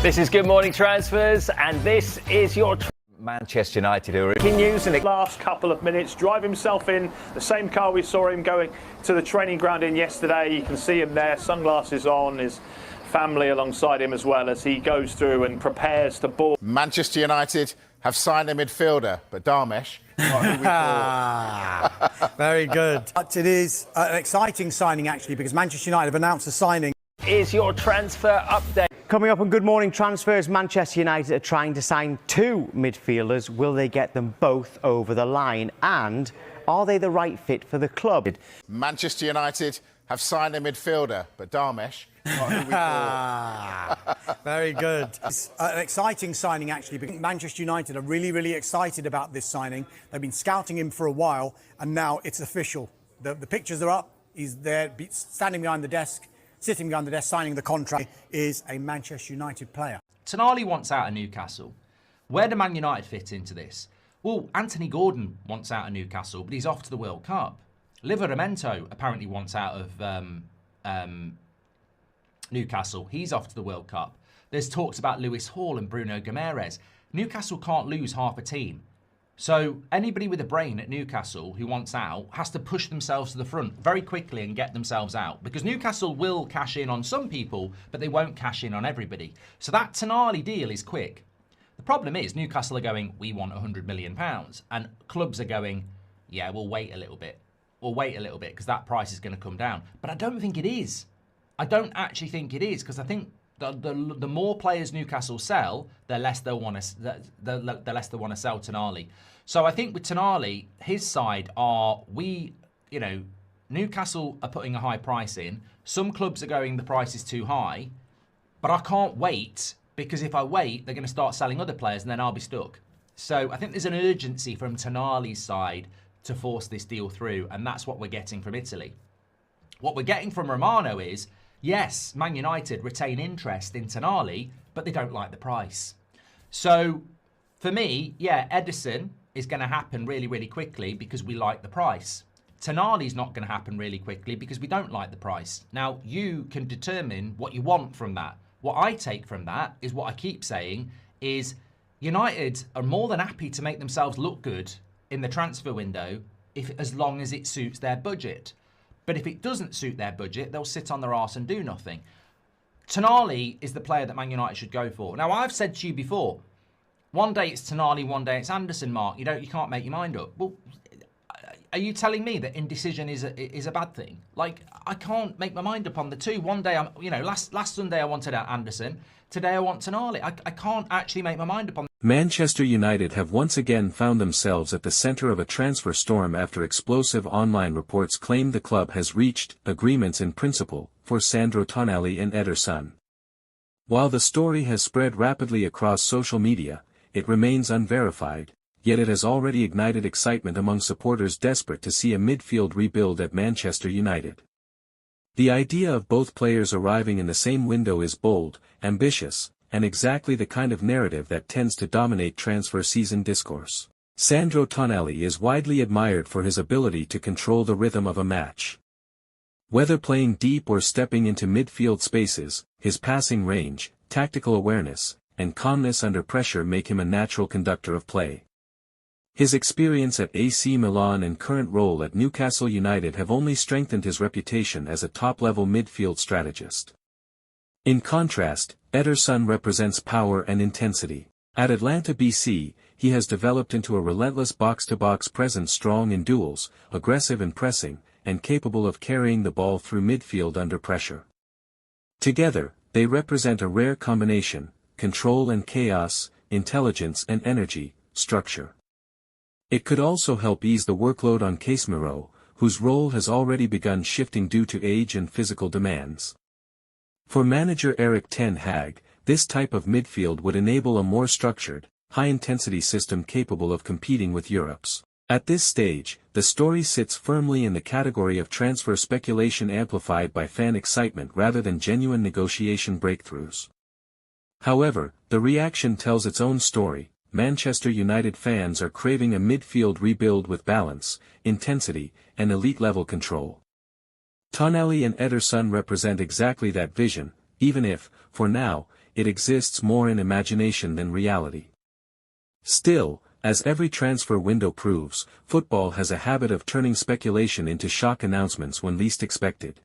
This is Good Morning Transfers, and this is your Manchester United who are in news in the last couple of minutes. Drive himself in the same car we saw him going to the training ground in yesterday. You can see him there, sunglasses on, his family alongside him as well as he goes through and prepares to board. Manchester United have signed a midfielder, but Darmesh, not who we thought. Very good. But it is an exciting signing, actually, because Manchester United have announced a signing. Is your transfer update. Coming up on Good Morning Transfers, Manchester United are trying to sign two midfielders. Will they get them both over the line? And are they the right fit for the club? Manchester United have signed a midfielder, but Darmesh, not who we thought. Very good. It's an exciting signing, actually, because Manchester United are really excited about this signing. They've been scouting him for a while, and now it's official. The pictures are up. He's there, standing behind the desk. Sitting behind the desk, signing the contract, is a Manchester United player. Tonali wants out of Newcastle. Where do Man United fit into this? Well, Anthony Gordon wants out of Newcastle, but he's off to the World Cup. Livramento apparently wants out of Newcastle. He's off to the World Cup. There's talks about Lewis Hall and Bruno Guimaraes. Newcastle can't lose half a team. So anybody with a brain at Newcastle who wants out has to push themselves to the front very quickly and get themselves out, because Newcastle will cash in on some people, but they won't cash in on everybody. So that Tonali deal is quick. The problem is Newcastle are going, we want £100 million, and clubs are going, yeah, we'll wait a little bit. We'll wait a little bit because that price is going to come down. But I don't think it is. I don't actually think it is, because I think the more players Newcastle sell, the less they'll want to sell Tonali. So I think with Tonali, his side are Newcastle are putting a high price in. Some clubs are going, the price is too high, but I can't wait, because if I wait, they're going to start selling other players and then I'll be stuck. So I think there's an urgency from Tonali's side to force this deal through, and that's what we're getting from Italy. What we're getting from Romano is, yes, Man United retain interest in Tonali, but they don't like the price. So, for me, yeah, Ederson is going to happen really quickly because we like the price. Tonali's not going to happen really quickly because we don't like the price. Now, you can determine what you want from that. What I take from that is what I keep saying is United are more than happy to make themselves look good in the transfer window as long as it suits their budget. But if it doesn't suit their budget, they'll sit on their arse and do nothing. Tonali is the player that Man United should go for. Now, I've said to you before, one day it's Tonali, one day it's Anderson, Mark. You can't make your mind up. Well, are you telling me that indecision is a bad thing? Like, I can't make my mind up on the two. One day, last Sunday I wanted Anderson. Today I want Tonali. I can't actually make my mind up on. Manchester United have once again found themselves at the centre of a transfer storm after explosive online reports claim the club has reached agreements in principle for Sandro Tonali and Ederson. While the story has spread rapidly across social media, it remains unverified, yet it has already ignited excitement among supporters desperate to see a midfield rebuild at Manchester United. The idea of both players arriving in the same window is bold, ambitious, and exactly the kind of narrative that tends to dominate transfer season discourse. Sandro Tonali is widely admired for his ability to control the rhythm of a match. Whether playing deep or stepping into midfield spaces, his passing range, tactical awareness, and calmness under pressure make him a natural conductor of play. His experience at AC Milan and current role at Newcastle United have only strengthened his reputation as a top-level midfield strategist. In contrast, Ederson represents power and intensity. At Atlanta BC, he has developed into a relentless box-to-box presence, strong in duels, aggressive in pressing, and capable of carrying the ball through midfield under pressure. Together, they represent a rare combination: control and chaos, intelligence and energy, structure. It could also help ease the workload on Casemiro, whose role has already begun shifting due to age and physical demands. For manager Erik ten Hag, this type of midfield would enable a more structured, high-intensity system capable of competing with Europe's. At this stage, the story sits firmly in the category of transfer speculation amplified by fan excitement rather than genuine negotiation breakthroughs. However, the reaction tells its own story. Manchester United fans are craving a midfield rebuild with balance, intensity, and elite-level control. Tonali and Ederson represent exactly that vision, even if, for now, it exists more in imagination than reality. Still, as every transfer window proves, football has a habit of turning speculation into shock announcements when least expected.